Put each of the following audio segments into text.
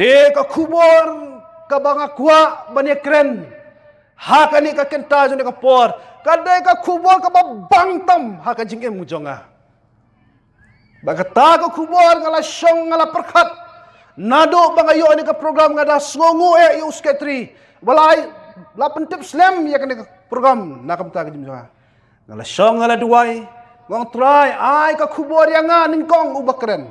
Te ka kubor ka banga kuwa bani kren. Hakani ka kenta jone ka por. Kadai ka kubor ka bangtam haka jingem mujonga. Bagata ka kubor ngala syong ngala perkat. Nado bangayo ni ka program ngada sngongu usketri. Walai lapan tips slam ya kan program nakamta ka jimjonga. Ngala syong ngala duai. Ngong try ay ka kubor yang ningkong ubakren.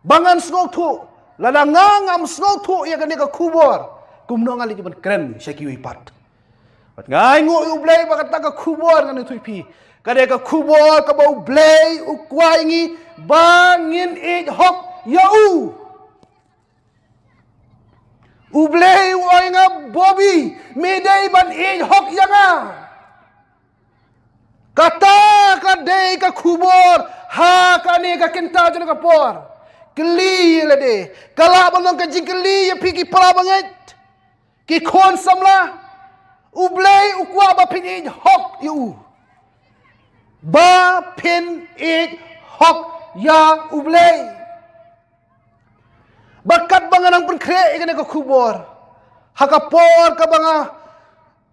Bangan sngotu. Lalangangam sngotu ya kan ka kubor. Kumno ngali jiban keren syaki wipat. Pat ngai ngo ublay bagata ka kubor ngani tuipi. Kade ka kubor ka bau blay ukwaingi bangin hok yau. Ublay wainga bobi medai ban hok yanga. Kata kade ka kubor ha kane ka kenta jana ka por. Keli lade kala balong ka jingkeli ya piki pala banget. Ki kon samla ublay ukwa ba pin hok yu. Ba pin hok ya ublay. Bakat bangan ang penkre ikane ka kubor. Hakapor ka banga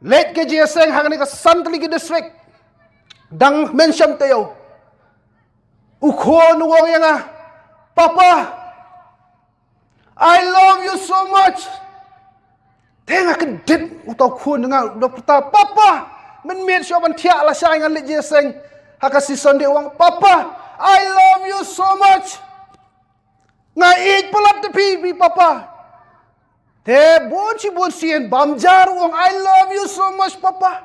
let ke jeseng hangani ka santli ki district. Dang mention tayo. Ukon wong yang Papa, I love you so much. Tengah kedit utau kun dengan dokter. Papa, men siapa ban tiak lah saya dengan lek jeseng. Hakasi sonde wang. Papa, I love you so much. Ngai pelat tepi papa. Te bonci bamjar wang. I love you so much papa.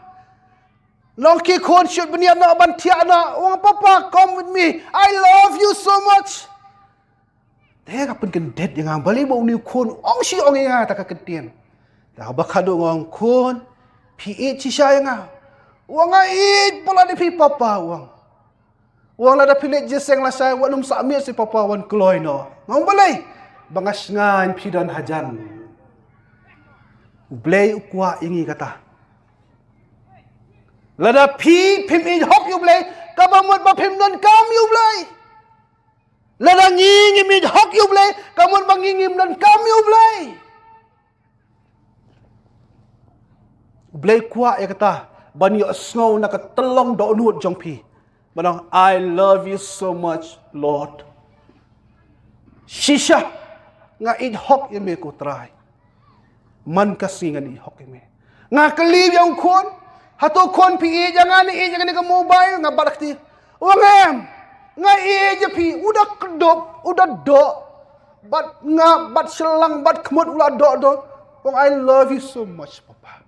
Nongki kon shoot benian nak ban tiak nak wang papa come with me. I love you so much. Tega pun kendet yang balik bau ni kon ong si ong yang tak ketian. Dah bakado ngong kon pi cisha yang wang pola di pi papa wang. Wang lada pilet jeseng la saya wanum samir si papa wan kloy no. Ngong balai bangas ngan pi dan hajan. Ublay ukwa ingi kata. Lada pi pim hok you blay kabamot ba pim don kam you blay. Ladang ingin mi hok you blay, kamu bangingim dan kami blay. Blay kuat ya kata, bani asngau nak telong do nut jong pi. Manang I love you so much, Lord. Shisha nga hok yang me ko try. Man kasi nga hok yang me. Nga kelib yang kon, hato kon pi jangan ka mobile nga barakti. Wangem. Ngai je pi udah kedop udah do bat selang bat kemut ulah do wong I love you so much papa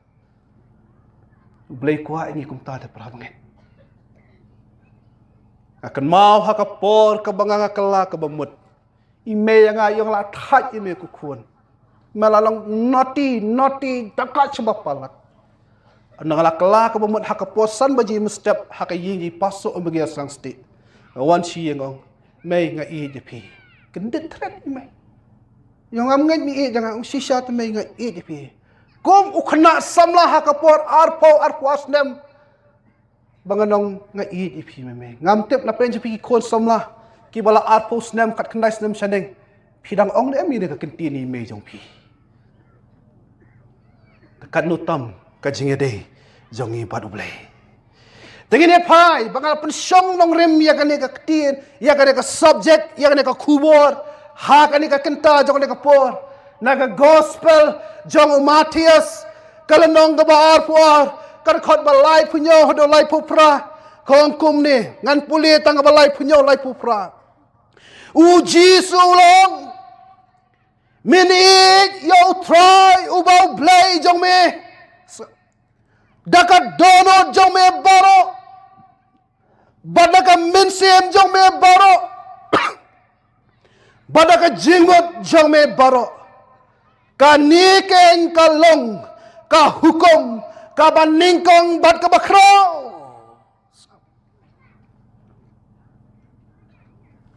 blay kuat ini kum ta ada perangen akan mau hakapor ke banganga kela ke bamut ime yang la thaj ime ku kun malalong noti takat sebab palat nangala kela ke bamut hakaposan baji mestep hakayi pasok bagi sang stik wan si yang mai nga je pi kendet thret mai yang am ngai mi jangan sisa tu mai nga je pi kom ukna samla hakapor arpuas nem banganong nga je pi mai ngam tep na pen je pi kon samla ki bala arpuas nem kat kendai nem sandeng pidang ong dem ni ka kenti ni mai jong pi kat nutam ka jingede jongi padublai Tengene pai bangal pensyong nong rem ya kane ka ketien ya kane ka subject ya kane ka kubor ha kane ka kenta jong kane ka por naga gospel jong Matius kalanong ka baar puar kan khot balai punyo hodo lai pupra kong kum ni ngan puli tang balai punyo lai pupra uji sulong minit yo try ubau blay jong me dakat dono jong me baro badaka mensem jong me baro badaka jingot jong me baro kaniken kalong ka hukum ka baningkong bad ka bakro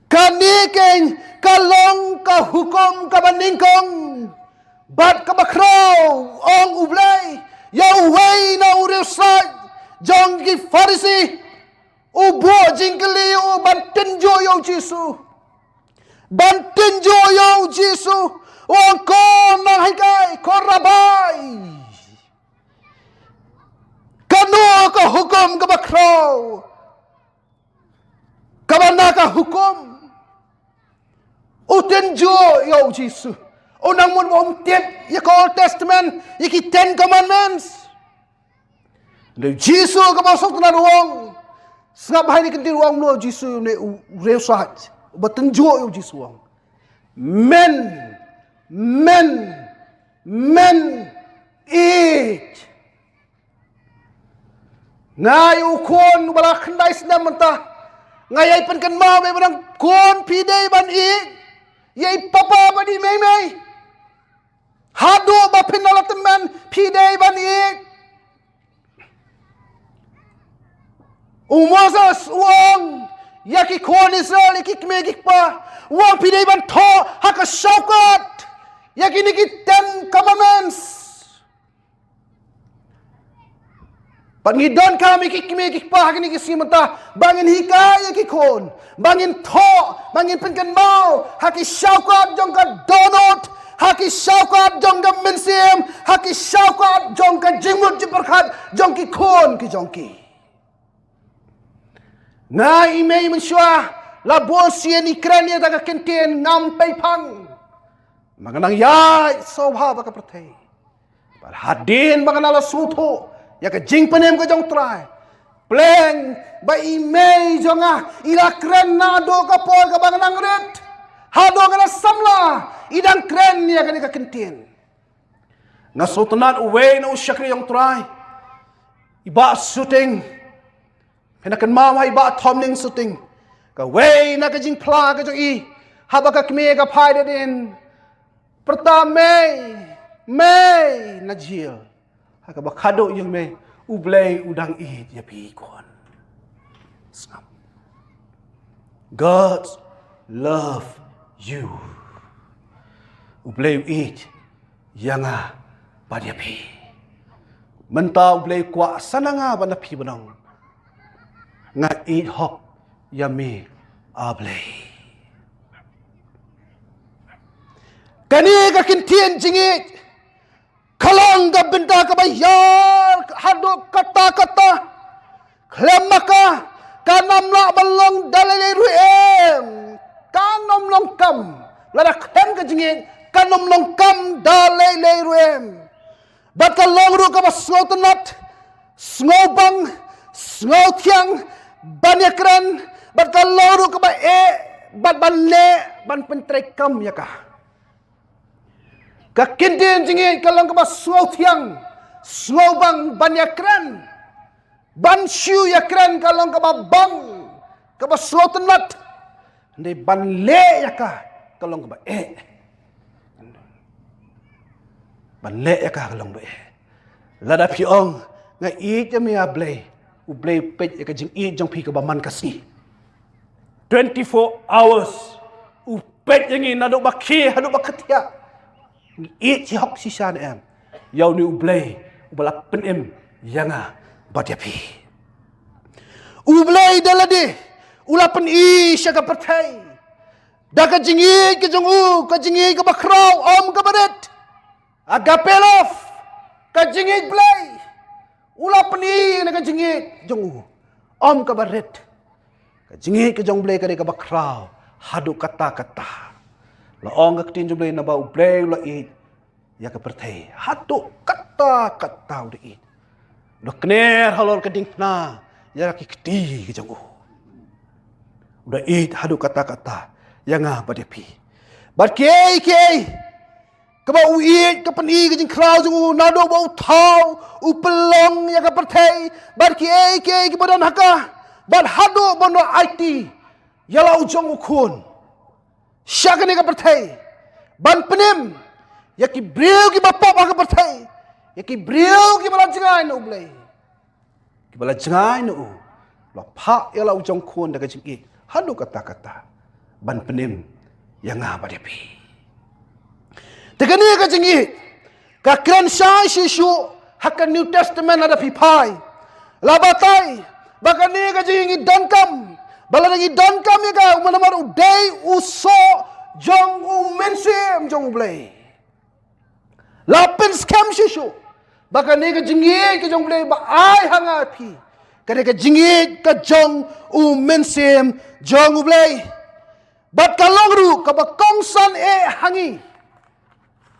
kaniken kalong ka hukum ka baningkong bad ka bakro ong ublay Yahweh na urisay jong ki farisi ubo jingkeli u banten joyo Jisu. Banten joyo Jisu. Wangko hikai korabai. Kanu ka hukum ka bakraw. Kabana ka hukum. Uten jo yo Jesus. Unang mun mo umtip ya Old Testament, iki 10 Commandments. De Jesus ka masuk na ruang. Sangap hai ni kendi ruang lo Jesus ne reusat. Batenjo yo Jesus wang. Men eat. Ngai ukon bala khandai senam mentah. Ngai pen kan mau be barang kon pidei ban eat. Yai papa bani mei. Hado ba pinala teman pidei ban eat. Moses uang yaki kon Israel yaki kmegik pa. Uang pidei ban tho haka syaukat. Yaki niki 10 Commandments. Pangidon kami kikimikik pa haki niki simata. Bangin hikaya kikon. Bangin tho. Bangin penkan mau. Haki syaukat jong ka donut. Haki syaukat jong ka mensim. Haki syaukat jong ka jingmut jiperkat. Jong ki kon ki jong ki. Na imei mensyua. Labo siyan ikran niya taga kenten ngampai pang. Maganang yai sobha baka pertai. Hadin maganala suto. Ya ke jing penem ke jong try. Pleng ba imei jonga ila kren na do ka pol ka maganang ret. Hado kana samla idang kren niya ka kentin. Na sultanat uwe na usyakri jong try. Iba shooting. Kenakan mama iba tomling shooting. Ka way na ka jing pla ka jong i. Haba ka kme ka pai din. Pertama, Mei najil. Haka bakado yung Mei ublay udang id ya pikon. Snap. God love you. Ublay id yanga padyapi. Menta ublay kwa sana nga banapi banang. Nga id hok yami ablay. Kani ka kintian jingit. Kalang ka benda ka bayar. Hadok kata-kata. Klemaka. Kanamla balong dalay ruem. Kanamlong kam. Lada klem ka jingit. Kanamlong kam dalay ruem. Bat kalong ru ka baslotanat. Snobang. Snotiang. Banyakran. Bat kalong ru ka ba Bat banle. Ban pentray kam ya ka. Kakindin jingit kalang kaba tiang slobang banyakran bansyu yakran kalang kaba bang kaba slotenat ne banle yaka kalang kaba banle yaka kalang ba lada piong nga jami ablay ublay pet yaka jing jong pi kaba man kasi 24 hours upet yangi nadok bakhi hadok bakatia si hok si shan em yau ni ublay ubala penem yanga badyapi ublay dalade ula pen sya ka pertai da ka jingi ke jong ka jingi ka bakraw om ka badet agapelof ka jingi blay ula pen na ka jingi jong om ka badet ka jingi ke jong blay ka de ka bakraw hadu kata-kata laong ka tin jublay na ba ublay ula it ya ka pertai hatu kata-kata udah it udah kner halor ka ding na ya ki kti ke jong udah it hadu kata-kata ya nga ba de pi bat ke ka ba uit ka pani ke jing kraw jong na do ba thau upelong ya ka pertai bat ke badan haka bat hadu bono IT ya la ujong ukun Syaka ni ka pertai. Ban penim. Yaki beriu ki bapop ka pertai. Yaki beriu ki bala jengai no ublay. Ki bala jengai no. La pak ya la ujong kun da ka jingit. Hadu kata-kata. Ban penim. Yang ngapa dia pi. Tegani ka jingit. Ka kran syai shishu. Haka New Testament ada pipai. La batai. Bakani ka jingit dankam. Bala nang idon kami ka manamar uday uso jong mensim jong blay. Lapin scam shishu. Baka ni ka jingit ka jong blay ba ay hangat pi. Kada ka jingit ka jong mensem jong blay. Bat ka longru ka ba kongsan hangi.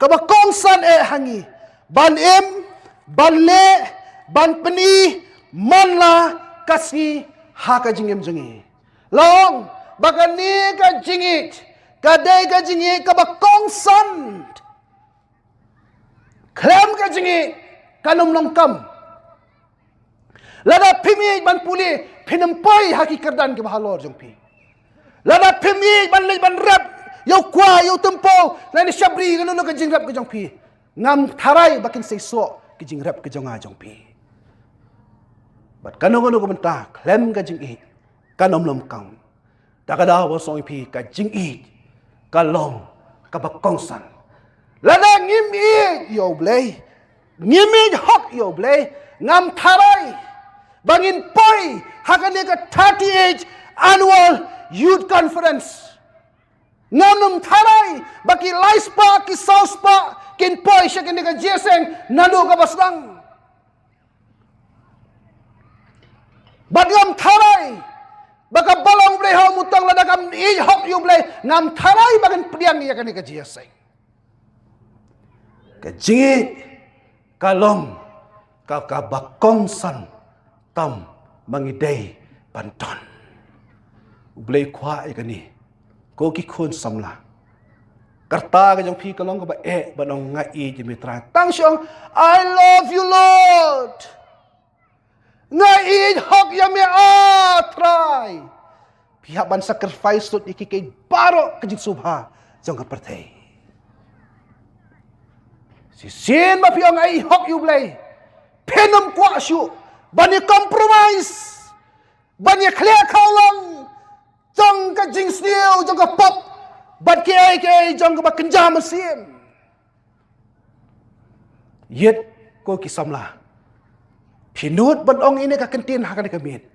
Ka ba kongsan hangi. Ban ban le, ban peni, man la kasi ha ka jingem jengi. Long baka ni ka jingit. Kadai ka jingit ka ba kongsan. Klem ka jingit. Kanum longkam. Lada pimi ban puli pinampai haki kerdan ke bahalor jong pi. Lada pimi ban le ban rap yo kwa yo tempo lain syabri kan no kejing rap ke jong pi. Ngam tharai bakin seiso kejing rap ke jong a jong pi. Bat kanong ko benta klem ka jing i kanum longkam. Takada wa song pi ka jing i kalong ka bakongsan. Lada ngim i yo blay. Ngimig hok yo blay ngam tharai bangin poi hakane ka 38 annual youth conference ngam num tharai baki laispa ki sauspa kin poi shakane ka jeseng nanu ka basdang bagam tharai baka balong blay ha mutang ladakam i hok yo blay ngam tharai bagin priang ya kane ka jeseng ka jingit kalong kakabakongsan tam mangidei banton. Ublay kwa ikani. Ko ki kun samla. Karta ka jong pi kalong ka ba banong ngai jimitra. Tang siong, I love you Lord. Ngai hok yami try. Pihak ban sacrifice sut ikikay baro kajing subha jong ka pertay. Si sin ma piong ai hok you blay. Penum kwa syu. Bani compromise. Bani clear kaulang. Jong ka jing sniu, jong ka pop. Bat ki jong ka ba kenjam sim. Yet ko kisamla. Pinut ban ong ini ka kentin hakan kamit.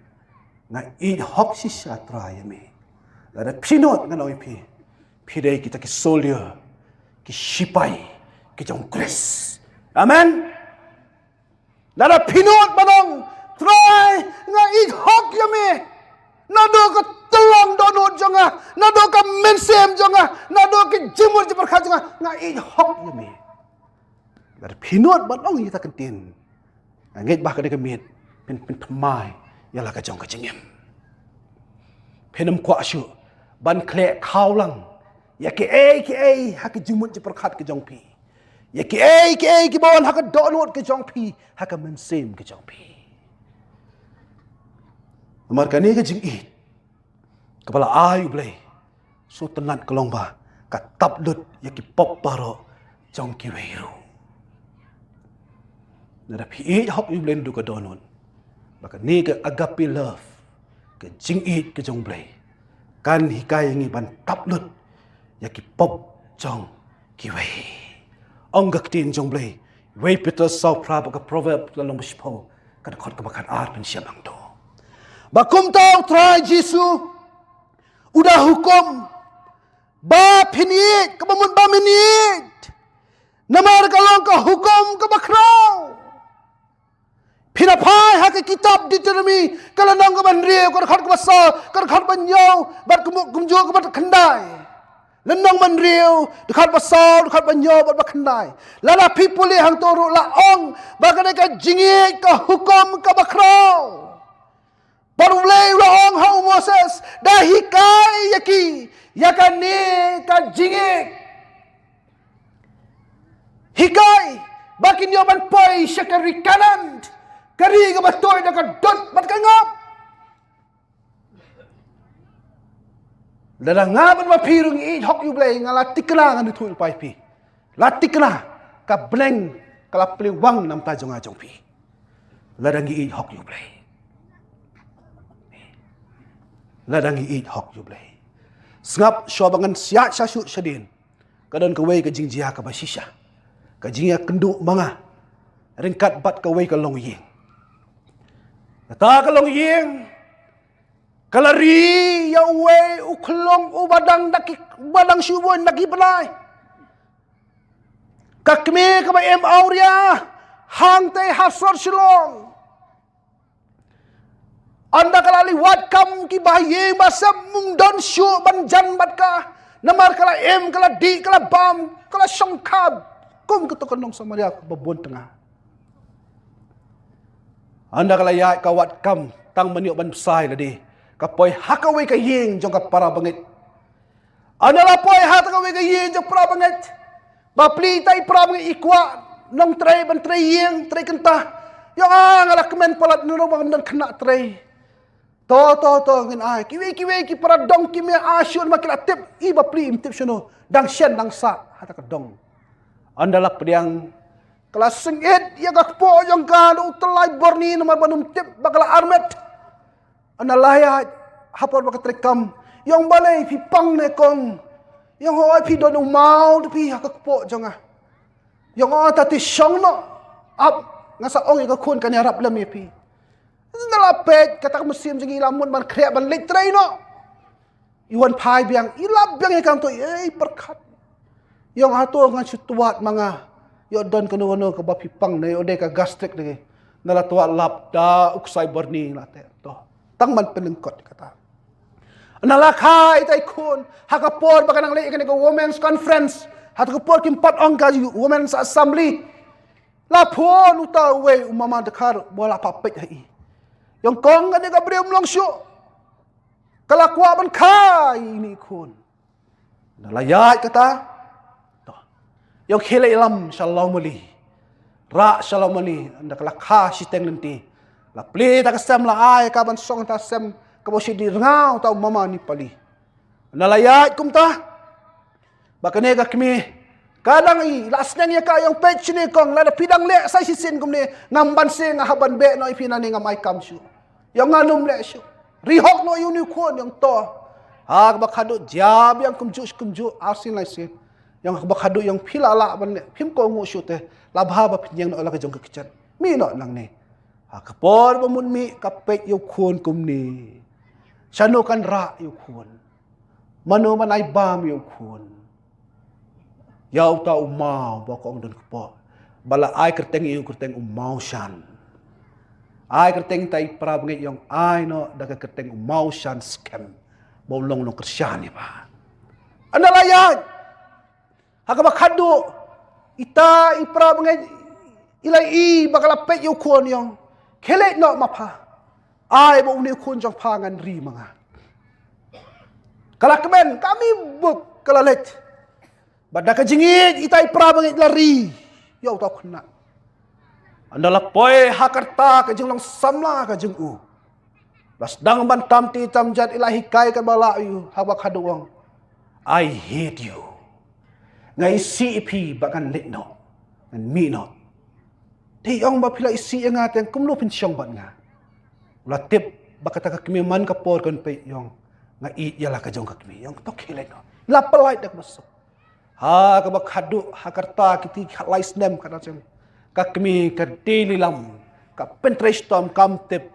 Nga i hok si syatra yami. Lada pinut ngan oi pi. Pidai kita ki soldier. Ki sipai. Kijong Chris. Amen. Lada pinut banong try nga ihok yami. Nado ka telong donut jonga, nado ka mensem jonga, nado ka jimur jeperkha jonga nga ihok yami. Lada pinut banong ita kentin. Ngait bah ka dekamit pin tmai yala ka jong ka jingem. Penam kwa syu ban kle khawlang. Ya ki hak jimur jeperkhat ka jong pi. Ya ki bawan haka donut ke jong pi haka mensem ke jong pi. Amar kani ke jing it. Kepala ayu blay. So tenat kelong ba ka taplut ya ki pop baro jong ki weiru. Nada pi it hok yu blay du ka donut. Baka ni ke agape love ke jing it ke jong blay. Kan hikai ngi ban taplut ya ki pop jong ki weiru. Onggak tin jong blay. Wei Peter sau pra baka proverb lalong bespo. Kada khot ka bakan art pen siam ang do. Bakum tau try Jesu. Udah hukum. Ba pinit. Kabamun ba minit. Namar kalong ka hukum ka bakraw. Pinapai haki kitab Deuteronomy. Kalanang ka ban riyo. Kada khot ka basal. Kada khot ban yaw. Bat kumjo ka bat kendai. Lenong man riu, dekat basau, dekat banyo, buat bakandai. Lala pipuli hang toru laong, bagai ka jingit, ka hukum, ka bakraw. Baru mulai laong hau Moses, dah hikai yaki, yakani ka jingit. Hikai, bakin yoban poi syakari kanan, kari ka batoy dekat dot, bat kangap. Lada ngaban mapirung i hok yu blay nga latikna nga nituil pai pi. Latikna ka bleng kala wang nam ta jong ajong pi. Lada ngi i hok yu blay. Lada ngi i hok yu blay. Sngap syobangan siat syasut syadin. Kadon ka wei ka jingjia ka basisya. Ka jingya kendu manga. Ringkat bat ka wei ka long ying. Kata ka long ying. Kalari ya we uklong ubadang daki badang syubon daki belai. Kakmi ka ba em auria hang te hasor silong. Anda kala liwat kam ki baye basam mung don syu ban jan bat ka namar kala em kala di kala bam kala songkab kum ketukanong samaria babon tengah. Anda kala ya ka wat kam tang maniok ban sai ladi kapoy hakawe ka yeng jong ka para bangit. Anda la poy hakawe ka yeng jong para bangit. Bapli tay para bangit ikwa nong tray ban tray yeng tray kenta. Yang ngala kemen palat nuno bang kena tray. To ngin ai kiwe ki para dong kimi asyun makila tip iba pri imtip shuno dang shen dang sa hata ka dong andala pediang kelas sengit ya gak po yang ka utelai borni nomor banum tip bakala armet andala ya hapor baka trekam yang balai pi pang ne kong yang hoi pi don mau pi hak po jonga yang tati syong no ap ngasa ong ka kun kan yarap lam pi nalapet kata musim jengi lamun ban krek ban litray no iwan pai biang ilap biang ikan to perkat yang ato ngan situat mga yo don kanu ke bapipang ne ode ka gastrik de nala tuat lap da uksai berni late to tang man penengkot kata nala khai tai kun hakapor bakanang le ikan ko women's conference hakapor kimpat ongga women's assembly lapon uta we umama dekar bola papet hai yang kong kan dia beri umlong syuk. Kelakwa ban kai ini kun. Nalayat kata. Yang khile ilam shalom muli. Ra shalom muli. Anda kelakha siteng nanti. La pli tak sem la ai ka ban song ta sem ka bosi di ngau tau mama ni pali. Nalayat kum ta. Bakane ka kimi kadang lasnang ya ka yang page ni kong la pidang le sai sisin kum ni ngamban se ngahaban be no ipinani ngamai kam syu yang nganum le syu rihok no unicorn yang to ha bakadu jab yang kumju asin lai sin yang bakadu yang pilala ban phim ko ngu syu te labha ba phinyang no la ka jong ka kichan mi no nang ni ha kapor bamun mi kapet yu khon kum ni chano kan ra yu khon mano manai bam yu khon Yau ta umau bokong dun kepo. Bala ai kerteng iu kerteng umau shan. Ai kerteng tai prabngit yang ai no daga kerteng umau shan scam. Bolong long kersyan ni ba. Andalayan. Hakaba kadu ita iprabngit ilai I bakala pet yu kuon yang kelet no mapa. Ai bo uni kuon jang pangan ri mga. Kalakmen kami buk kalalet. Badak jingit itai prabangit lari. Yau tau kena. Andala poi hakarta ke jeng long samla ke jeng u. Las dang bantam ti tamjat ilahi kai ke bala yu hawak haduang. I hate you. Ngai CP bakan litno. Ngan mi no. Ti ong ba pila isi yang ngaten kumlo pensyong bat nga. Latip bakata ka kimi man kapor kan pe yong. Ngai yala ka jong ka kimi. Yong tok hilet no. Lapalait dak masuk. Ha kabak hadu hakarta kiti lai snem kata cem kakmi ka daily lam ka pentrestom kamtep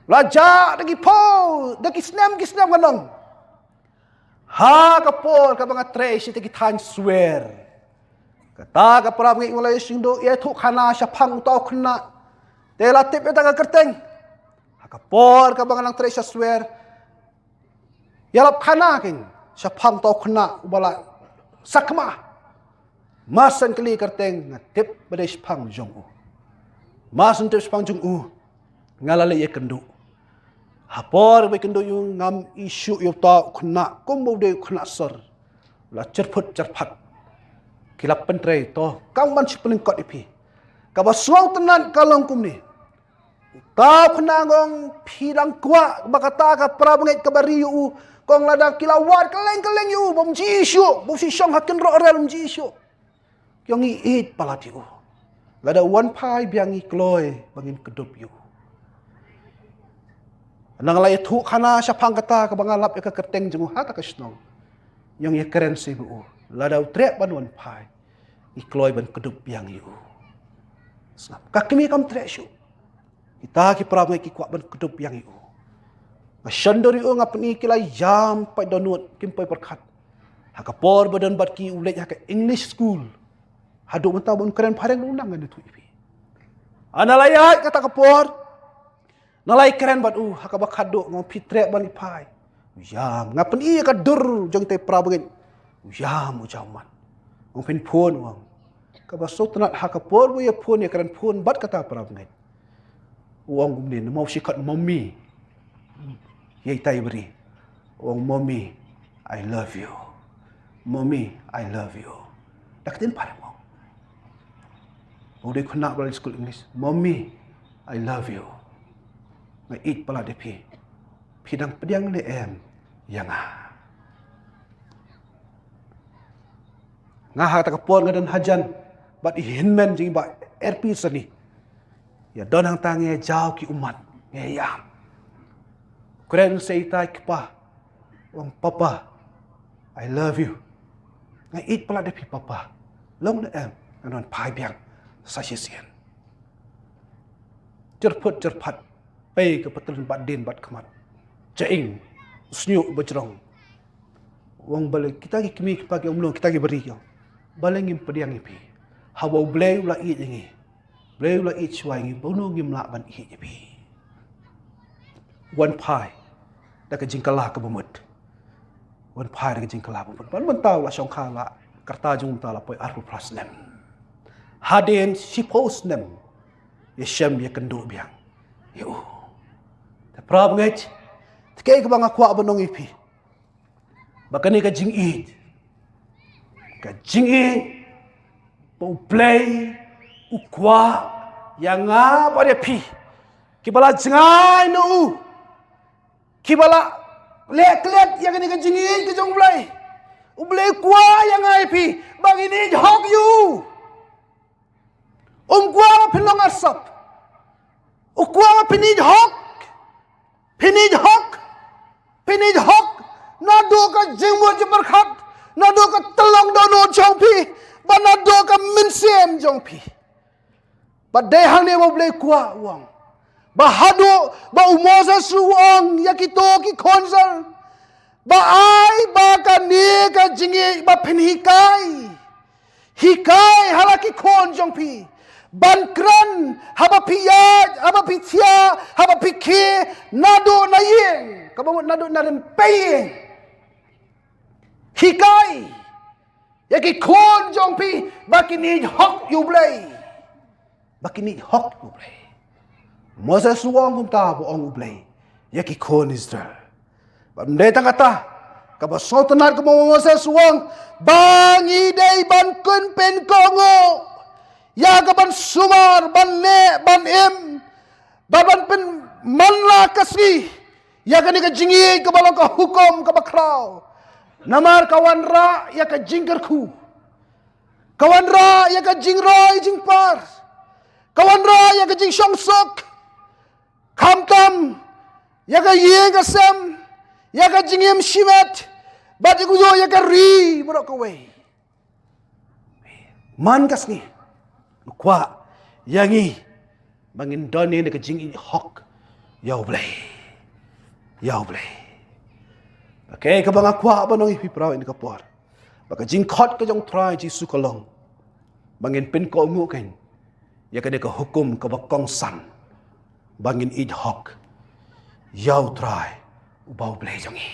laja dagi po dagi snem kanong ha kapor ka banga trace dagi tan swear kata ka prab ngi ulai sindo ye thu khana sha phang to khna tela tip eta ka kerteng ha kapor ka banga nang trace swear yalap khana king sha phang to khna ubala sakma masan kali kerteng tip badesh phang jong u masan tip phang jong u ngalale ye kendu hapor be kendu yu ngam isu yu ta khna kombo de khna sar la cerphat kilap pentre to kam ban sipling kot ipi ka ba swau tenan kalong kum ni ta khna ngong phidang kwa bakata ka prabnget ka bari yu kong lada kilawat keleng yu bom jisyu bom si syong hakin ro rel jisyu kyong iit palati u lada wan pai biang i kloy bangin kedup yu nang lai thu khana syapang kata ka bangalap ka kerteng jengu hata ka snong yang ye keren si bu lada utrek ban wan pai i kloy ban kedup biang yu snap ka kimi kam trek syu kita ki prabai ki kwa ban kedup biang yu Masyandori ngap ni kilai jam pai donut kim pai perkat. Hakapor badan bat ki ulej hak English school Haduk mentah bon keren pareng nunang kan itu ipi. Analayat kata kapor. Nalai keren bat hakabak haduk ngau pitrek ban ipai. Yam ngapen iya ka dur jong te prabagen. Yam ujaman. Ngau pen pon wang. Kabaso tenat hakapor bu ya pon ya keren pon bat kata prabagen. Uang gumni mau sikat mommy. Yai tai beri. Uang mommy, I love you. Mommy, I love you. Dak tin pareng mo. Udah kena balik school English. Mommy, I love you. Ngai it pala de pi. Pidang pediang le em. Yang Ngah hata kapon ngadan hajan. Bat ihinmen jing ba RP sani. Ya don hang tangi jauh ki umat. Ngeyam. Keren seitai kipa. Wang papa, I love you. Ngai it pala de pi papa. Long le em. Anon pai biang. Sasisian. Jerpat. Pay ke petelan bat din bat kemat. Jaing. Senyuk berjerong. Wang balik kita lagi kemi pagi umlong kita lagi beri kau. Balengin pediang ipi. Hawa blay ula it ingi. Blay ula it suai ingi. Bono ngim lak ban it ipi. One pie. Dah ke jingkalah ke bumut. One pie dah ke jingkalah bumut. Ban mentau lah syongkah lah. Kerta jung mentau lah poi arpu prasnem. Hadin sipos nem. Yeshem ya kenduk biang. Yo. Tapi ngej. Tekei ke bang aku benong ipi. Bakani ka jing it. Ka jing it. Pau play. Ukwa. Yang apa dia pi. Kibala jengai no. Kibala lek yang ni ka jing it ke jong play. Ublay kwa yang ai pi. Bang ini hok you. Gua pinong asap. Gua pinid hok. Nado ka jingmo jeberkat. Nado ka telong dono jongpi. Ba nado ka minsem jongpi. Ba dehang ne mo blay kwa uang. Ba hado ba umosa suang yakito ki konser. Ba ai ba ka ni ka jingi ba pinhikai. Hikai halaki kon jongpi. Bankran, haba piyad, haba pitya, haba pikir, nado na yin. Kabamot nado na rin paying. Hikai. Yaki kon jong pi, bakinid hok yublay. Bakinid hok yublay. Moses suwang kung tabo ang ublay. Yaki kon Israel. Bamdetang kata, kabasotanar kumo Moses suwang, bangi day bankun pen kongo. Ya kaban sumar ban le ban em baban pen manla kasri ya kani ka jingi ka balang ka hukum ka bakraw namar kawan ra ya ka jingkerku kawan ra ya ka jingroy jingpar kawan ra ya ka jing shongsok kamtam ya ka ye ka sem ya ka jingem shimet bat ku yo ya ka ri bro ka we man kasni Kwa yangi bangin doni ne kejing hok yau blay. Okay ka bang akwa ba nong ipi praw in kapor. Baka jing khot ka jong try ji sukolong. Bangin pin ko ngu ken. Ya ka de ka hukum ka bakong san. Bangin id hok yau try ubau blay jongi.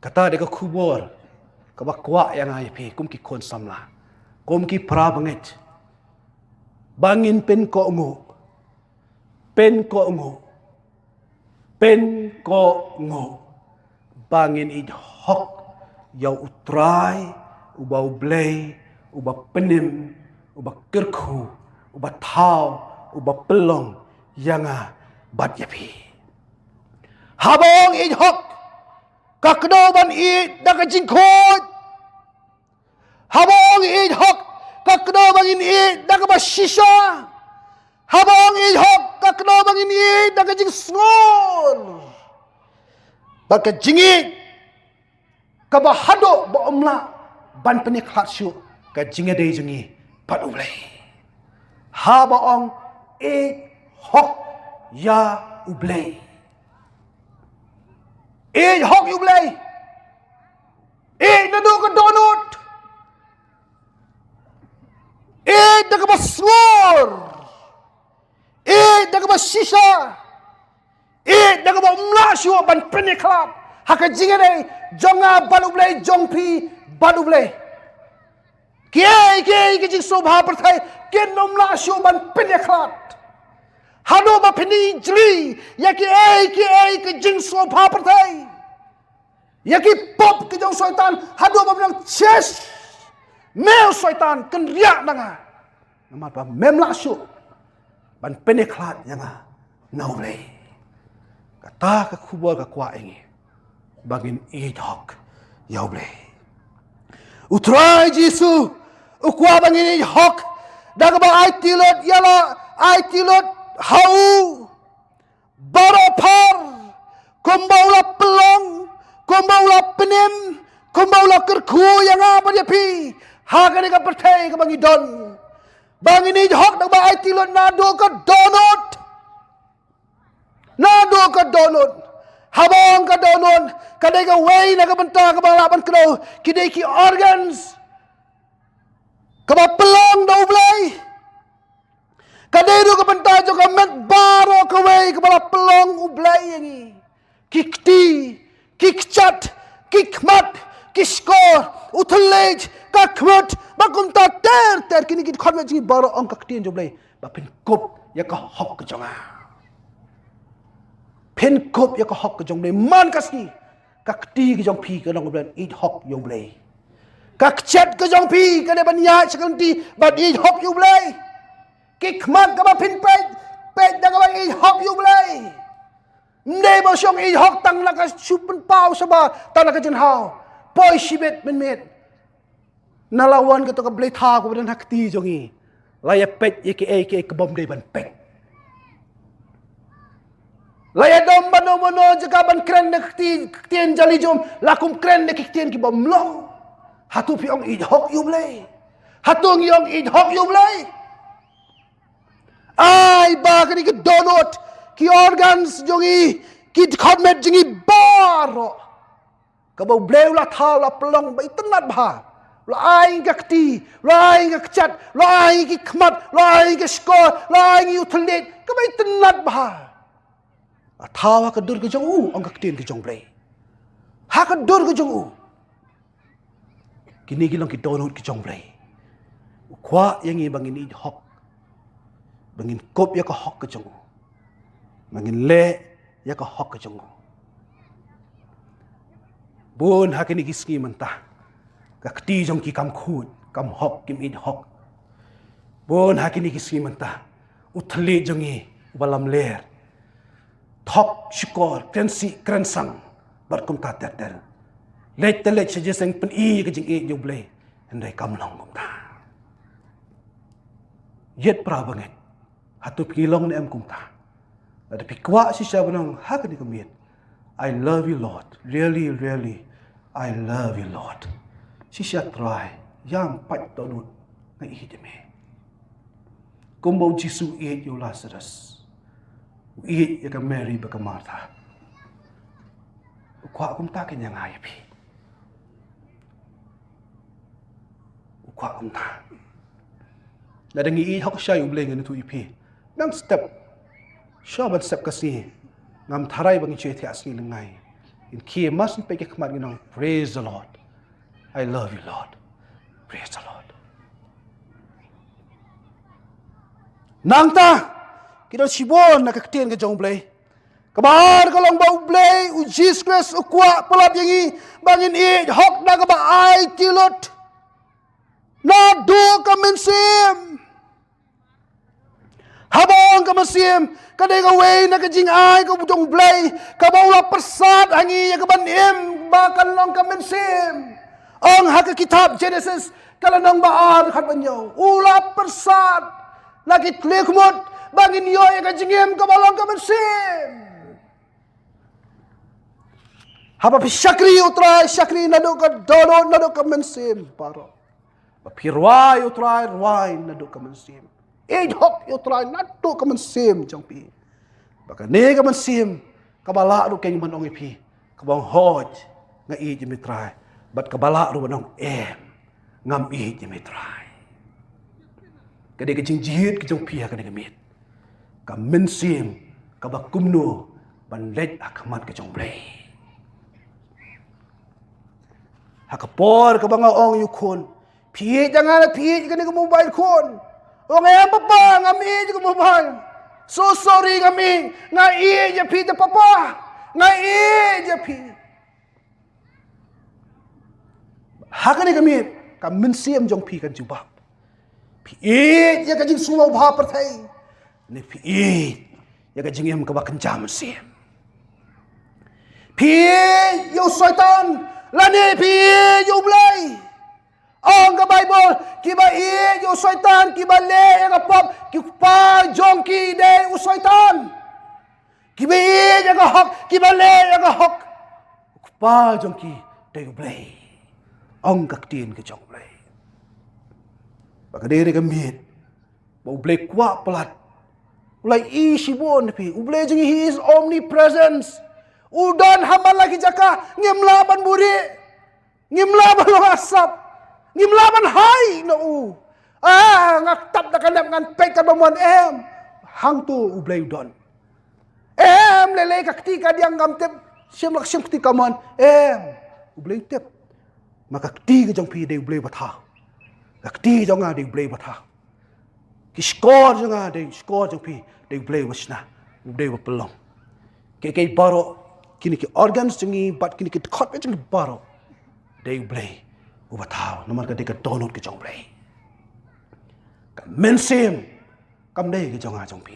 Kata de ka kubor ka bakwa yang ai pi kum ki kon samla. Kom ki pra banget. Bangin pen ko ngu. Bangin id hok. Yau utrai. Ubau blay. Uba penim. Uba kerku. Uba tau. Uba pelong. Yanga bat yapi. Habong id hok. Kakdoban id dakajingkot. Habang idhok kakno bangin id nakaba shisha. Habang idhok kakno bangin id nakajing snor. Baka jingit kabahado ba umla ban penik hatsyu ka jingade jungi pat ublay. Habang idhok ya ublay. Idhok ublay. Nado ka donut. daga ba snor. Daga ba shisha. Daga ba umlasyo ban peniklat. Haka jingere jonga balublay jongpi balublay. Kiai kijing sobha perthai ken umlasyo ban peniklat. Hano ba pini jli yaki kijing sobha perthai. Yaki pop kijong soitan hano ba bilang chest. Mel soitan ken riak nanga. Namat ba memlasyo ban peniklat yanga naublay. Kata ka kubwa ka kwa ingi. Bangin idhok yaublay. Utray Jisu ukwa bangin idhok daga ba ai tilot yala ai tilot hau baropar kumbaula pelong kumbaula penim kumbaula kerku yang apa dia pi hagani ka pertai ka bangin don bangin idhok daga ba ai tilot nado ka donut habang ka donon kadai ka way na kabanta ka balaban kro kidai ki organs ka ba pelong daw blay kadai do kabanta jo ka met baro ka way ka bala pelong ublay yangi kikti kikchat kikmat kiskor uthulej kakmat bakunta ter kini kit khonme ji baro ong kaktin jo blay ba pin kop ya ka hok ka jonga pen kop ya ka hok ka jong le man kasi kak ti ka jong pi ka long blan eat hok yo ble kak chat ka jong pi ka de ban ya chakang ti but eat hok yo ble kik man ka ba pin pe da ka ba eat hok yo ble ne ba shong eat hok tang la ka chupen pau sa ba ta la ka jin hao poi shibet men met nalawan ka to ka ble tha ko ban hak ti jong i la ya pet ye ke ka bom de ban pet Laya dom mano jika ban kren nak tien jali jom lakum kren nak tien ki bom long hatu pi ong idhok yu blay hatung yong idhok yu blay ai ba kani ki donut ki organs jongi ki khotmet jingi baro ka bau blay la thaw la plong bai tanat bha la ai gakti la ai gakchat la ai ki khmat la ai ki skor la ai uthlet ka bai tanat bha Tawa ka dur ke jong ang kaktin ke jong play. Ha ka dur ke jong Kini gilang ki donut ke jong play. Kwa yang i bangin i hok. Bangin kop ya ka hok ke jong. Bangin le ya ka hok ke jong. Bon ha kini kiski mentah. Kakti jong ki kam khut, kam hok kim i hok. Bon ha kini kiski mentah. Uthli jong i balam ler. Thok syukur krensang berkum ta ter let saja seng pen i ke jing e juble andai kam long kum ta yet pra banget hatu pilong ni em kum ta ada pikwa si sya benang ha ke ni kemit I love you Lord really I love you Lord si sya try yang pat donut ngai hi de me kumbo jisu e you Lazarus Iit ya ka Mary ba ka Martha. Ukwa kum ta kanya nga yapi. Ukwa kum ta. Nadangi iit hok siya yung blengan ito ipi. Nang step. Siya ba step kasi. Ngam taray bang ichi iti asni langay. In kiye mas nipay kakamat ginang praise the Lord. I love you Lord. Praise the Lord. Nang ta. Kita sibon nak ketien ke jong blay. Kabar kalau bau blay ujis kres ukwa pelap yangi bangin i hok na ka ba ai tilot. Na do ka mensim. Habang ka mensim kadai ka way na ka jing ai ka jong blay ka bau la persat hangi ya ka ban im bakal long ka mensim. Ang hak kitab Genesis kalau nang baar khat banyo ula persat lagi klikmut bangin yo ya ka jingem ka balong ka mensim. Haba pi syakri nado ka dono nado ka mensim paro. Pirwai utrai ruai nado ka mensim. Hok utrai nado ka mensim jong pi. Baka ne ka mensim ka bala ru keng manong ipi. Ka bang hoj nga i jimitrai. Bat ka bala ru manong ngam i jimitrai. cái đây cái chừng giết cái trong pia cái này cái miệt cái men sim cái bạc cung nô ban lết akamat cái trong play hakapor cái bang ong yu khôn pia jangan pia cái này cái mobile khôn ong em papa ngami cái mobile so sorry ngami ngai je pia papa ngai je pia hakane cái miệt cái men sim trong pia kan jubab pia ya cái jing sumau bha par thai ni pia ya cái jing em cái bak kencam sim pia yo syaitan lani pia yo blai ong cái bible ki ba yo syaitan ki ba le ka pop ki pa jong ki de u syaitan ki ba ya ka hok ki ba le ya ka hok pa jong ki de u blai ong ka tin cái jong blai Baka ka miet. Ba ublay kwa pelat. Ulay isibon pi. Ublay jeng he is omnipresence. Udan haman lagi jaka ngem laban buri. Ngem laban lo asap. Ngem laban hai no u. Ngaktat da kanap ngan pek ka bamuan em. Hang tu ublay udon. Em lele ka ketika diang ngam tep siam lak siam ketika man em. Ublay tep. Maka ketika jong pi de ublay batha. Akti jong ada play batha. Ki score jong ada score jong pi de play wasna. De pelong. Ke baro kini ki organs jengi bat kini ki khot jeng baro. De play batha. Nomor ka de ka download ke jong play. Ka men sim kam de ke jong a jong pi.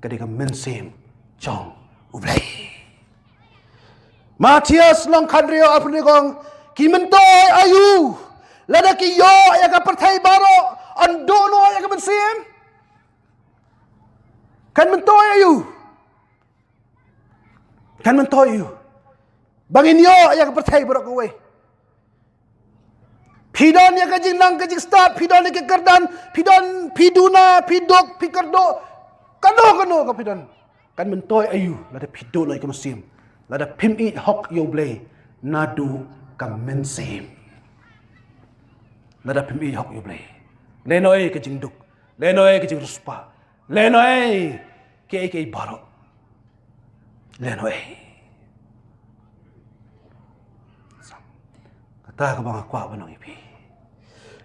Ka de ka men sim jong play. Matias long khandrio apne gong ki mentoy ayu. Lada ki yo ya ka perthai baro andono ya ka bensim kan mentoy ayu bangin yo ya ka perthai baro ko we pidon ya ka jing nang ka jing start pidon ya ka kardan piduna pidok pikardo kano ka pidon kan mentoy ayu lada pidon ya ka bensim lada pim i hok yo blay nadu ka mensim Lada pimi hok yu blay. Lenoi ke jing duk. Lenoi ke jing ruspa. Lenoi ke baro. Lenoi. Kata ka mga kwa banong ipi.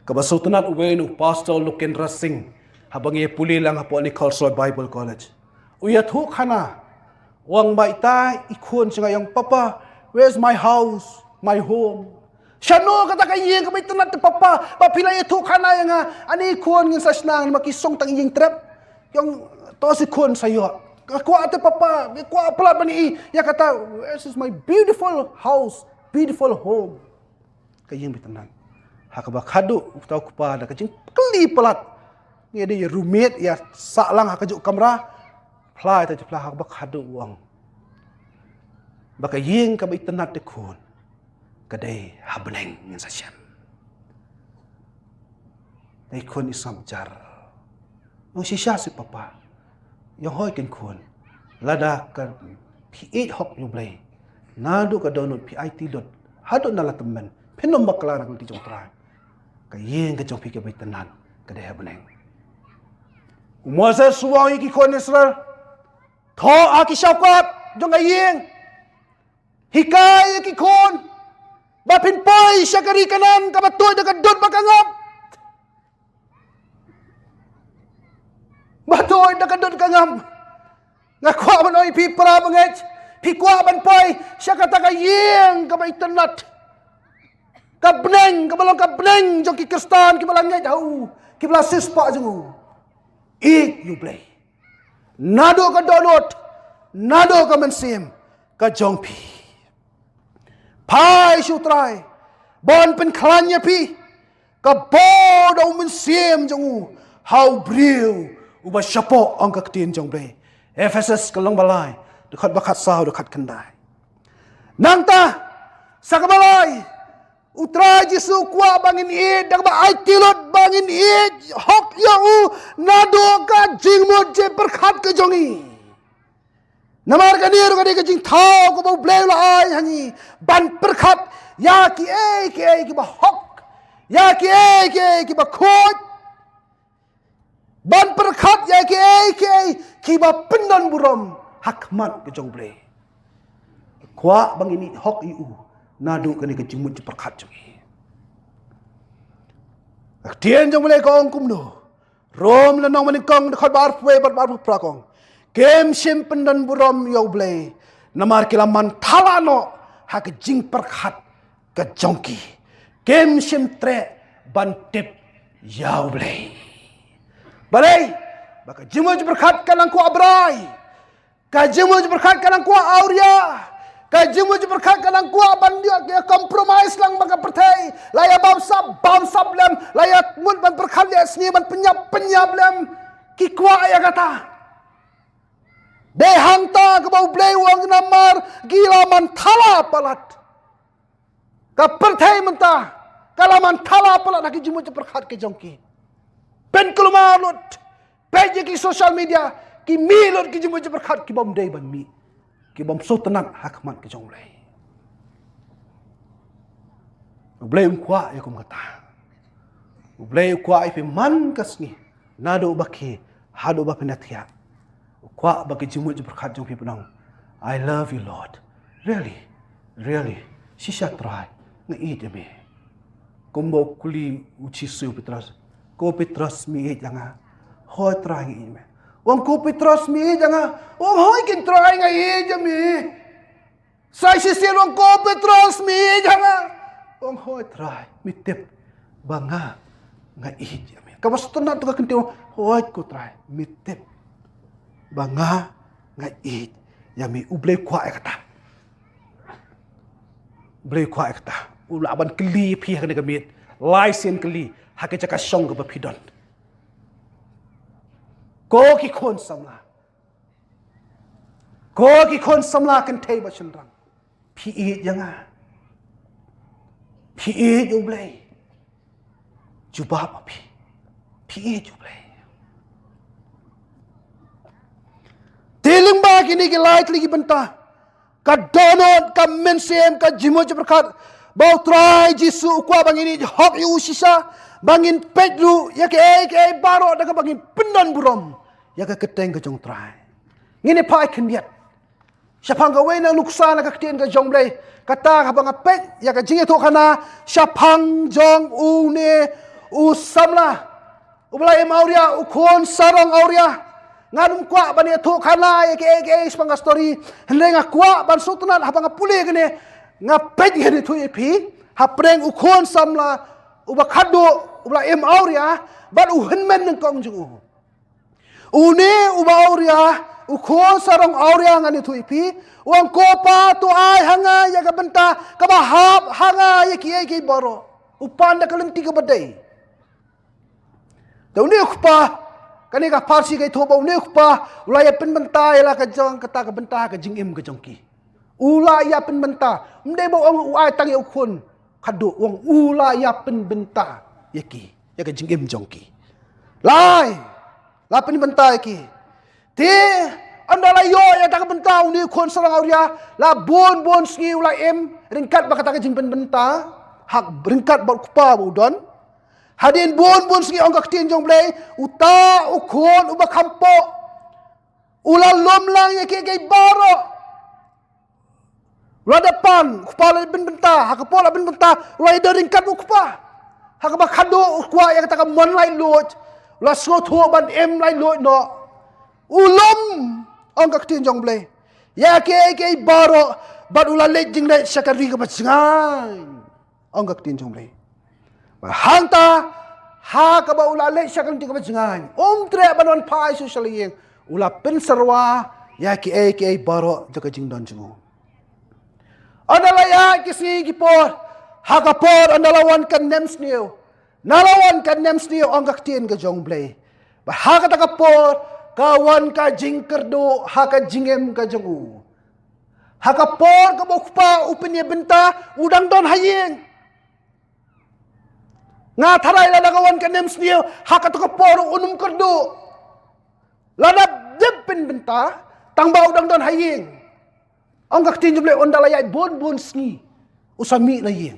Kabasutunat uwe nu Pastor Lukendra Singh. Habang puli lang hapo ni Carlsroy Bible College. Uyat hu kana. Wang baita ikun siya yung papa. Where's my house? My home? Shano kata kaya ka may tanat papa papila itu kana yang ani kuan ngin sasnang makisong tang iyeng trap yung to si kuan sayo kwa ate papa kwa pala bani ya kata this is my beautiful house beautiful home kayeng bitanan hakaba khadu utaw kupa da kajing kli pelat ngi de roommate ya saklang hakajuk kamera plai ta pla hakaba khadu uang baka yeng ka bitanan te kuan kadai habneng ngin sasyam dai kun isam jar no sisya si papa yo hoy ken kun lada ka pi hok yu blay nadu ka download pi it dot hadu nala temen penom bakla ra ti jong tra ka yeng ka jong pi ke baitanan kadai habneng umasa suwang ki kon Israel tho aki syaukat jong yeng hikai ki kon Bapin poy siya kari kanan kabatoy daga dot makangap. Batoy daga dot kangam. Ngakwa man oy pi para banget. Pi kwa ban poy siya kataka yeng kabay tanat. Kabneng kabalong kabneng jong ki Kristan ki balangay daw. Ki bala sispa jong. You play. Nado ka donot. Nado ka mensim ka jong pi. Pai sutrai bon pen klannya pi ka bodo men siem jong how bril uba syapo ang kaktin jong bre Ephesus kalong balai dekat bakat sah dekat kendai nangta sakabalai utra jisu kwa bangin id dag ba ai tilot bangin id hok ya u nado ka jingmod je berkat ke jongi Namar ka niyo ka di ka jing tao ko ba blay la ay hani ban perkat ya ki ki ba hok ya ki ba kot Ban perkhat ya ke kiba pendon burom hakmat ke jongle. Kwa bang ini hok iu nadu kani ke jimut perkhat jongi. Tien jongle kong kumno. Rom lenong menikong dekat bar prakong. Kem sim pendon burom yoble. Namar kilaman talano hak jing perkhat ke jongki. Kem sim tre ban tip yoble. Balai, baka jimuj berkat kanang ku abrai. Ka jimuj berkat kanang ku auria. Ka jimuj berkat kanang ku bandia ke compromise lang baka pertai. Laya bamsab lem, laya mun ban berkat dia seni ban penyap lem. Ki kwa ya kata. Dehang ta ke bau blei wang namar gila man thala palat. Ka pertai mentah. Kala man thala palat nak jimuj berkat ke jongki. Pen kelumarut, peje ki social media, ki milot ki jimu berkat ki bom day ban mi, ki bom so tenang hakmat ki jong blai. Blai kwa ya kum kata. Blai kwa ipe man kasni, nado baki hado ba penatia. Kwa baki jimu berkat jong pi penang. I love you Lord. Really. Shisha try ngai demi. Kombo kuli uci su petras. Ko Petrus mi janga hoi try ngi me wong ko Petrus mi janga wong hoi kin try ngi jami sai sisi wong ko Petrus mi janga wong hoi try mi tip banga ngai jami ka bas tuna tu ka kinti hoi ko try mi tip banga ngai jami ublei kwa kata blei kwa kata ulaban kli pi ka mit laisen kli hake cakap syong ke bapidon. Ko ki kon samla kan tei ba chendrang. Pi janga. Pi jublai. Jubab api. Pi jublai. Tiling ba kini ki light lagi bentah. Ka donot, ka mensem, ka jimu berkat. Bau try jisu kwa bang ini hok yu sisa. Bangin pedlu ya ke baro daga bangin pendon burom ya ke keteng ke jong trai ngini pai kendiat siapa ga we na luksa na ka ketien ka jong blai kata ka bang pet ya ka jinge to kana siapang jong une usamla ublai mauria ukon sarong auria nganum kwa bani to kana ya ke spanga story hendenga kwa ban sutunan habang pule gene ngapet gene tu epi hapreng ukon samla uba kado uba auria ban uhenmen ng kong jungu une uba auria ukho sarong auria ngani tu ipi wang kopa tu ai hanga ya ka benta ka bahap hanga ya ki boro upanda kalenti ka badai daune ukpa kani ka parsi kai thoba une ukpa ulaya pen benta ya ka jong kata ka benta ka jingim ka jongki ulaya pen benta mde bo ai tangi ukun kado wang ulaya pen benta yaki ya ka jingim jongki lai la pen benta yaki ti anda la yo ya tak benta ni kon sarang auria la bon sngi ula ringkat ba kata ka jing pen benta hak ringkat ba kupa budon hadin bon sngi ong ka tin jong blai uta ukon uba kampo ula lom lang yaki kai baro ula depan kupa la pen benta hak pola pen benta ula ida ringkat bu kupa hak ba khado kwa ya kata ka mon lai lot la so tho ban lai lot no ulom ong ka tin jong blai ya ke baro bat ula le jing le sakari ka macngai ong ka tin jong blai hanta ha ka ba ula le sakari ka macngai tre banon pai social yeng ula pen sarwa ya ke baro jaka jing don jungu anala ya kisi gipor hakapor analawan kan nems niyo nalawan kan nems niyo ang kaktin ka jong blay ba hakatakapor kawan ka jing kerdo haka jingem ka jongu hakapor ka bokpa upenya benta udang don hayeng nga tharay lalagawan kan nems niyo hakatakapor unum kerdo ladap depin benta tangba udang don hayeng ang kaktin jong blay ondalayay bon sngi usami layeng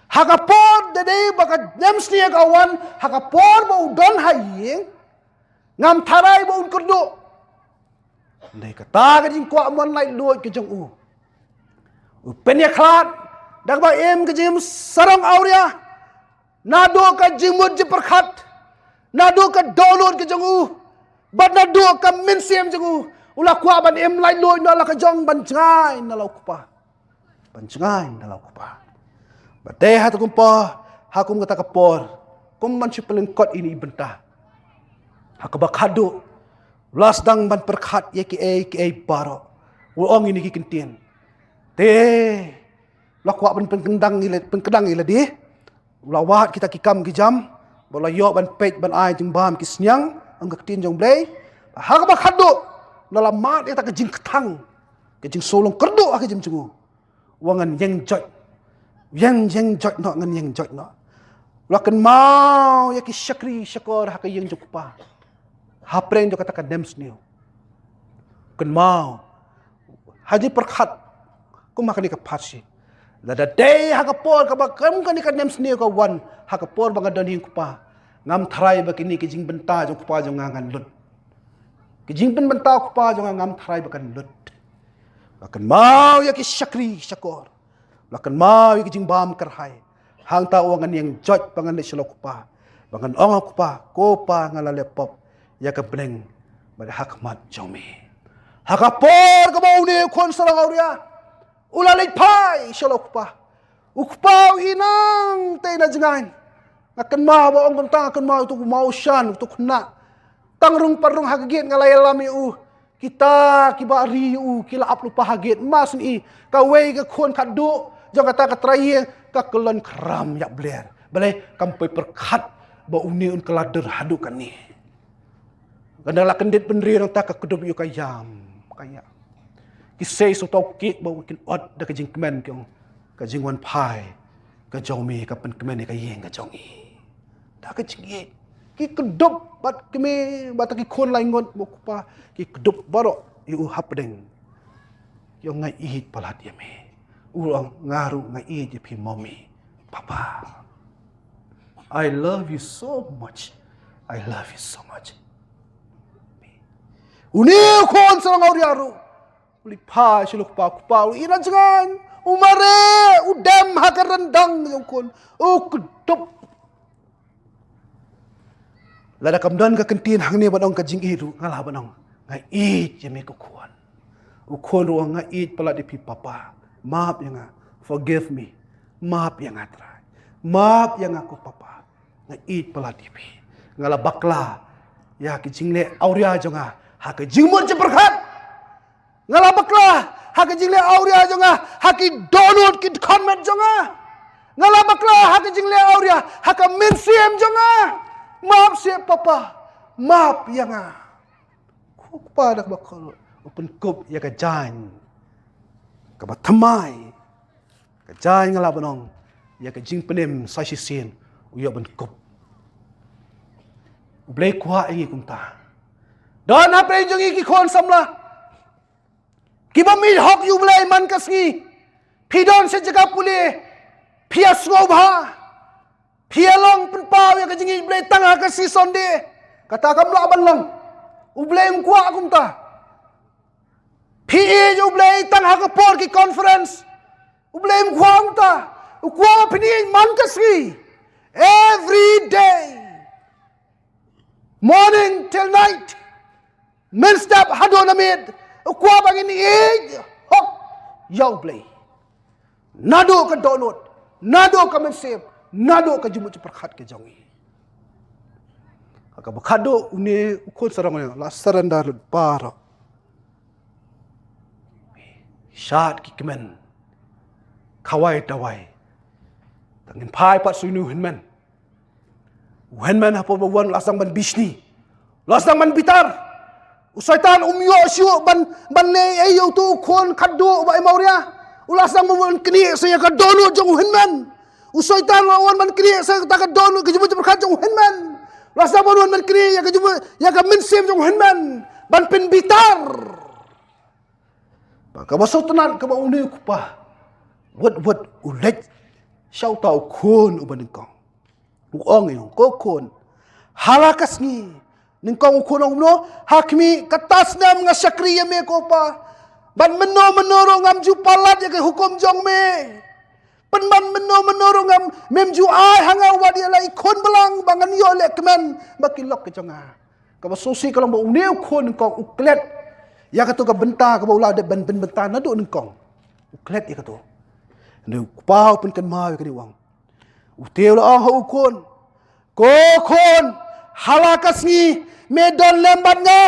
hakapor dede baka nems niya kawan hakapor mo don hayeng ngam tharai bo un kerdo ndai kata ka jing kwa mon lai luoi ke jong u pen ya khlat dak ba em ke jim sarang auria nado ka jimut je perkhat nado ka download ke jong u bat nado ka minsem jong u ula kwa ban em lai luoi na la ka jong ban ngai na lau kupa ban ngai na lau kupa bate hat kumpa hakum kata kapor kum man chipelin kot ini bentah hakaba khadu las dang ban perkhat ye ki baro uong ini ki kentien te lakwa ban penkendang ile di lawat kita kikam kijam bola yo ban pej ban ai jing bam ki snyang angka tin jong blei hakaba khadu dalam mat eta ke jing ketang ke jing solong kerdu ak jim jungu wangan yang joj no ngan yang joj no lakan mau ya ki syakri syakor hak yang jukpa hapreng jo kata ka dem sniu kan mau haji perkhat ku makani ka phatsi lada day hak por ka ba kam kan ka dem sniu ka wan hak por ba ngadon hing kupa ngam thrai ba kini ki jing benta jo kupa jo ngangan lut ki jing ben benta kupa jo ngam thrai ba kan lut lakan mau ya ki syakri syakor lakan mau ya ki jing bam kerhai hang ta wangan yang joj pangan le shlok kupa bangan ong kupa kopa ngala lepop ya ka bleng bada hakmat jomi hakapor ka bau ne kon sarang auria ulalai pai shlok kupa ukpau inang te na jangan akan mau ba ong ta akan mau tu mau shan tu kena tangrung parung hagit ngalai lami kita kibari kila ap lupa hagit mas ni ka wei ka kon kadu jong kata ka trai ka kelon kram ya bler balai kampai perkhat ba uni un kelader hadu kan ni gandala kendit penri nang tak kedup yu kayam kaya kisai so tau kik ba wikin od da ka jing kemen kyong ka jing wan pai ka jong mi ka pen kemen ka yeng ka jong i da ka jing ki kedup bat keme bat ki khon lai ngon mo kupa ki kedup baro yu hapdeng yo ngai ihit palat yame ulang ngaru ngai ihit pi mommy papa I love you so much. I love you so much. Uni kon sarang auriaru. Uli pa siluk pa kupa ina jangan. Umare udam hakarandang yung kon. Kudup. Lada kamdan ka kentin hang ni banong ka jing iru ngalah banong. Ngai it yemi kukuan. Ukon ruang ngai it pala di pi papa. Maaf yang forgive me. Maaf yang atra. Maaf yang aku papa. Nga it pala tipi ngala bakla ya ki jingle auria jonga ha ke jingmon je berkat ngala bakla ha ke jingle auria jonga ha ki download ki comment jonga ngala bakla ha ke jingle auria ha ka minsiem jonga maaf si papa maaf yang ku pada bakal open cup ya ka jan ka batamai ka jan ngala banong ya ka jing penem sa sisin uya ben kop ublay kuha ingi kumta don hapre jong iki khon samla kiba mi hok yu blay man kasngi pidon se jaga pule pia snobha pia long pen paw ya kajingi blay tanga ka si sonde kata kamla ban long ublay kuha kumta pi yu blay tanga ka por ki conference ublay kuha kumta kuha pini man kasngi every day, morning till night, men step hadonamid, ukwa bangin age, hok, yaw play. Nado ka download, nado ka mensave, nado ka jumut perkhat ke jongi. Aka bakado uni ukon sarang yang la sarandar paro. Syat ki kemen, kawai dawai. Tangin pai pat sunu henman. Henman apa bawan lasang ban bisni. Lasang ban bitar. Usaitan umyo syu ban ne ayo tu kon kado ba mauria. Ulasang bawan kini saya ka dono jong henman. Usaitan lawan ban kini saya ka dono ke jumut berkat jong henman. Lasang bawan ban kini ya ka jumut ya ka mensim jong henman. Ban pin bitar. Ka basau tenan ka ba uni kupa. Wat ulet Syau tau kun uban kong. Uang yung kokon. Halakas ni. ningkong ukunong no hakmi katas nam nga syakri me ko pa ban menoro ngam ju palat ya ke hukum jong me pan ban menoro ngam mem ju ai hanga wa dia lai kon belang bangan yo le kemen bakilok ke jonga ka sosi kalau mo uneu kon ningkong uklet ya ka to ka benta ka bola de ben benta na do ningkong uklet ya ka to ne pau pun kan ma ka ni wang uteu la ha ukon ko kon halakas ni medon lembat nga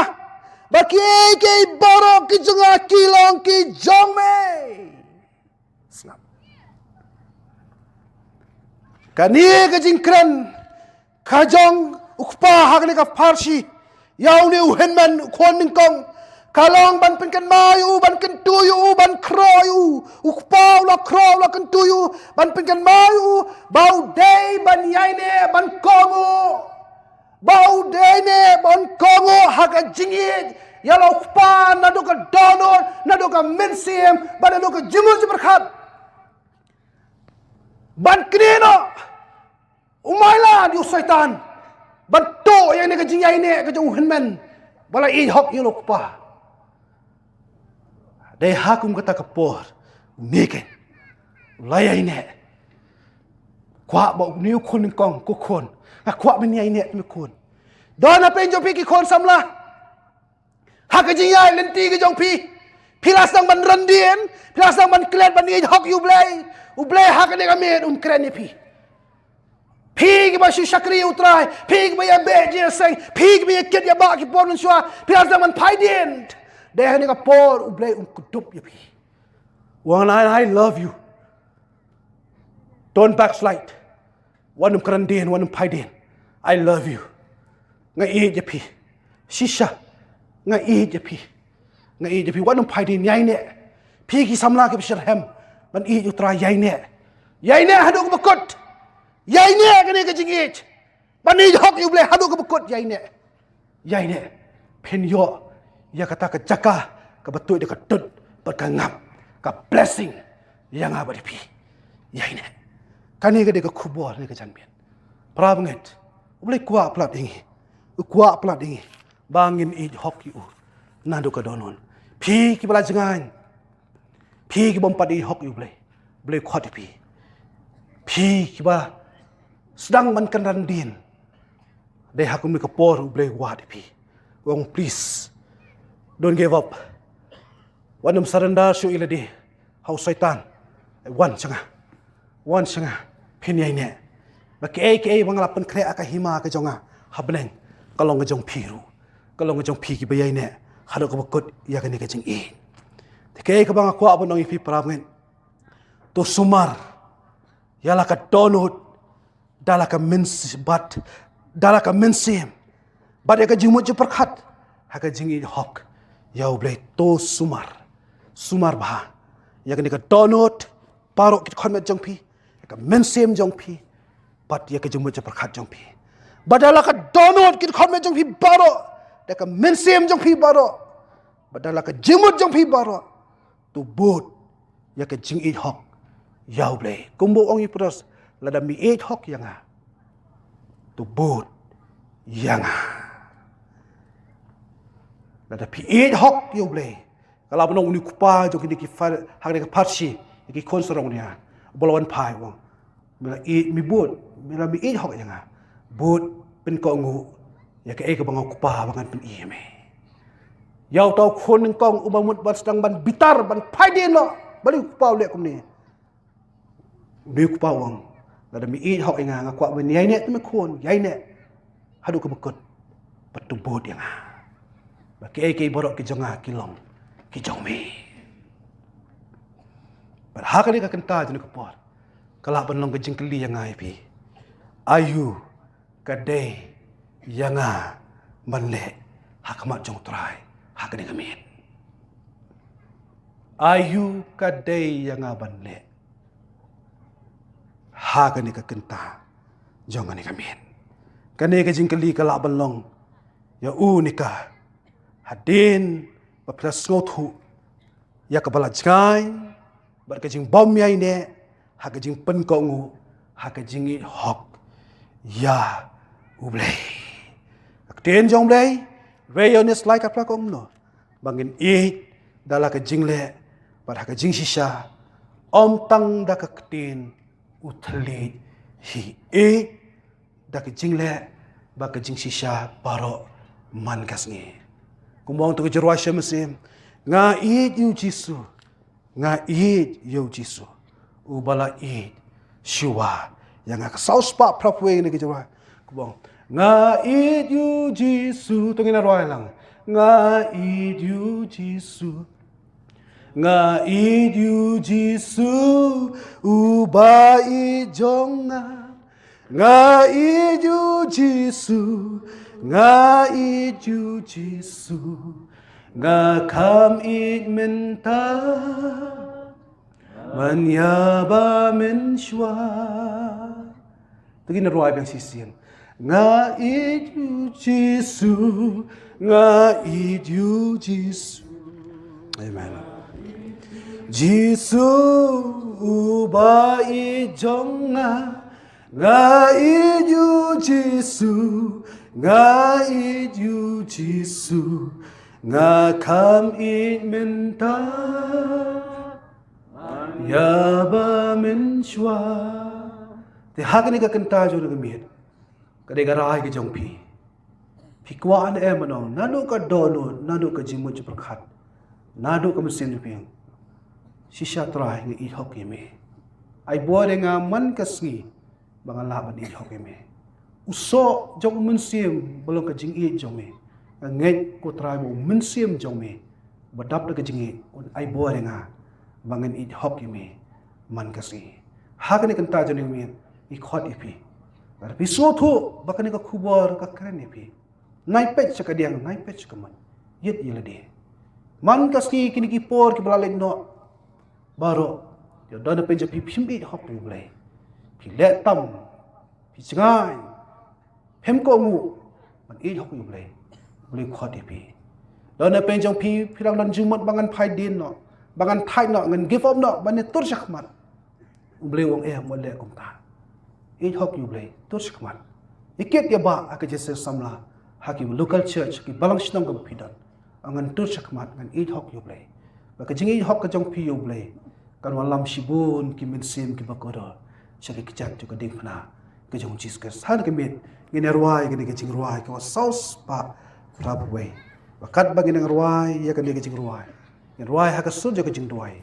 baki ke borok ki junga kilong ki jong me snap kani ka jingkran kajong ukpa hakni ka farsi yaw ni uhenman kon ningkong kalong ban pen kan mayu ban kan tuyu ban kroyu ukpa la kro la kan tuyu ban pen kan mayu bau dei ban yaine ban kongo bau dene bon kongo haga jingit yalo pa na do ka donor na do ka mensim ban do ka jimul berkhat ban knino umaila di syaitan ban to yang ne ka jingai ne ka jong henmen bala i hok yalo pa dai hakum kata ka por neken layai ne kwa ba niu kun kong ko kon kwa ben yai net me kun dona pen jo pi ki kon samla ha ka jing yai lenti ki jong pi pilas nang ban randien pilas nang ban klet ban ni hok you blay ha ka ne ka me kren ni pi ki ba shu shakri utrai ki ba ya be je seng ki ba ya ket ya ba ki pon shwa pilas nang ban pai dien de ha ne ka por blay kudup ya pi wang I love you don't backslide wanum kerandien wanum pai dien I love you. Ngai je pi. Shisha. Ngai je pi. Ngai je pi wanum pai din yai ne. Pi ki samla ke bishar hem. Ban i utra yai ne. Yai ne hadu ko bakut. Yai ne ke ne ke jingit. Ban i hok yu ble hadu ko bakut yai ne. Yai ne. Pen yo ya kata ke jaka ke betul de ke tut bat ka ngap ka blessing yang aba di pi. Yai ne. Kani ke de ke kubor ne ke janbian. Prabanget. Boleh kuat pelat ini. Kuat pelat ini. Bangin i hoki u. Nando ka donon. Pi ki bala jangan. Pi ki bompat i hoki u boleh. Boleh kuat pi. Pi ki ba sedang mankan randin. Dai hakum mi ka por u boleh kuat pi. Wong please. Don't give up. Wanam surrender syu iladi. Hau syaitan. Wan sanga. Wan sanga. Pin yai ne. Baki ke bangalapan kre aka hima ka jonga habneng kalong jong piru kalong jong pi ki bayai ne hado ka bakut ya ka ne ka jing e te ke ka bang kwa abon ipi pramen to sumar yala ka donut dala ka mens bat dala ka mensim bat ka jimut je perkhat ha ka jing e hok yau ble to sumar ba ya ka ne ka donut parok ki khon met jong pi ka mensim jong pi bat ya ke jumut je perkhat jong pi badala ka donut kit khon me jong pi baro da ka mensim jong pi baro badala ka jumut jong pi baro tu bot ya ke jing it hok yau ble kumbo ong i pros la da mi it hok yang a tu bot yang a la da pi it hok yau ble kala bonong uni kupa jong ki far hak de ka parsi ki konsorong nia bolawan pai wong mila it mi bot mila mi it hok yang a bot pen ko ngu ya ke ka bang kupa bangan pen i me yau tau khon ning kong umamut ban sedang ban bitar ban pai din lo bali kupa le kum ni kupa wong la mi it hok yang a kwa ben yai ne te me khon yai ne hadu ka bekut patu bot yang a ba ke borok ki jonga ki long ki jong me bar hakali ka kenta jenu kupor kala ban long ke jingkeli yang ai pi ayu kadai yang a manle hakmat jong trai hakani kamin ayu kadai yang a banle hakani ka kenta jong ani kamin kane ka jingkeli kala ban long ya unika hadin baplas ngotu ya kabala jai bar ka jing bom yai ne ha ka jing pen ko ngu ha ka jing hok ya ublei Ten jong lay, rayonis like a plak no. Bangin dala ka jingle, pada ka jing shisha, tang da ka ten, utali hi da ka jingle, ba ka jing shisha paro man kasni. Kumong tu ka jirwa siya masim, nga yu Jisu, nga yu Jisu, ubala Shua, yang nga saus pa propwe ni ka jirwa. Kumong, nga yu Jisu, tu ginarwa lang, nga yu Jisu, nga yu Jisu, uba jong nga yu Jisu, nga yu Jisu, nga kam menta, manyaba menshwa. Tagi na ruay bang sisiyan. Nga yu Jisu, nga yu Jisu. Amen. Jisu uba jong nga yu Jisu, nga yu Jisu, nga kam menta, yaba menshwa. Te hakani ka kanta jo nagamit. Kade garai ke jong pi. Pikwa an manong, nado ka dono, nado ka jimu juprakhat. Nado ka mesin ping. Shisha trai ngi ihok yeme. Ai bore nga man kasngi banga laban ihok yeme. Uso jong mensim belum ka jing jong me. Ngai ko trai mo mensim jong me. Badap ka jing ai bore nga bangan ihok yeme man kasngi. Hakani kanta jo nagamit ikhot ipi. Tapi suatu bahkan ni ka kubur ka keren ipi. Naipet sa kadiang naipet sa kaman. Yet yelade. Man kasngi kini kipor ki balalay no. Baru dia dah nak penjap pimpi hop ni boleh. Pi letam, pi cengai, pemko mu, man hop ni boleh kuat pi. Dah nak penjap pirang dan jumat bangan pai din no, bangan thai no, ngan give up no, ban tur sakmat. Boleh wong boleh kum ta. Hop ni boleh tur sakmat. Ikit ya ba ak jese samla hakim local church ki balang sinam ka pidan. Angan tur sakmat ngan hop ni boleh. Baka jingi hop ka jong pi boleh. Kan walam shibun ki mensim ki bakora shaki kijak juga ding phana ke jong jis ke san ke mit ngene ruai ke jing ruai ke saus pa rabwe wakat bagi nang ruai ya ke jing ruai ngen ruai ha ka sun jo ke jing ruai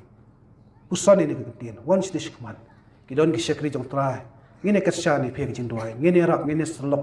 pusan ni ke tin wan shi shikmat ki don ki shakri jong trai ngene ka shani phe ke jing ruai ngene rap ngene slop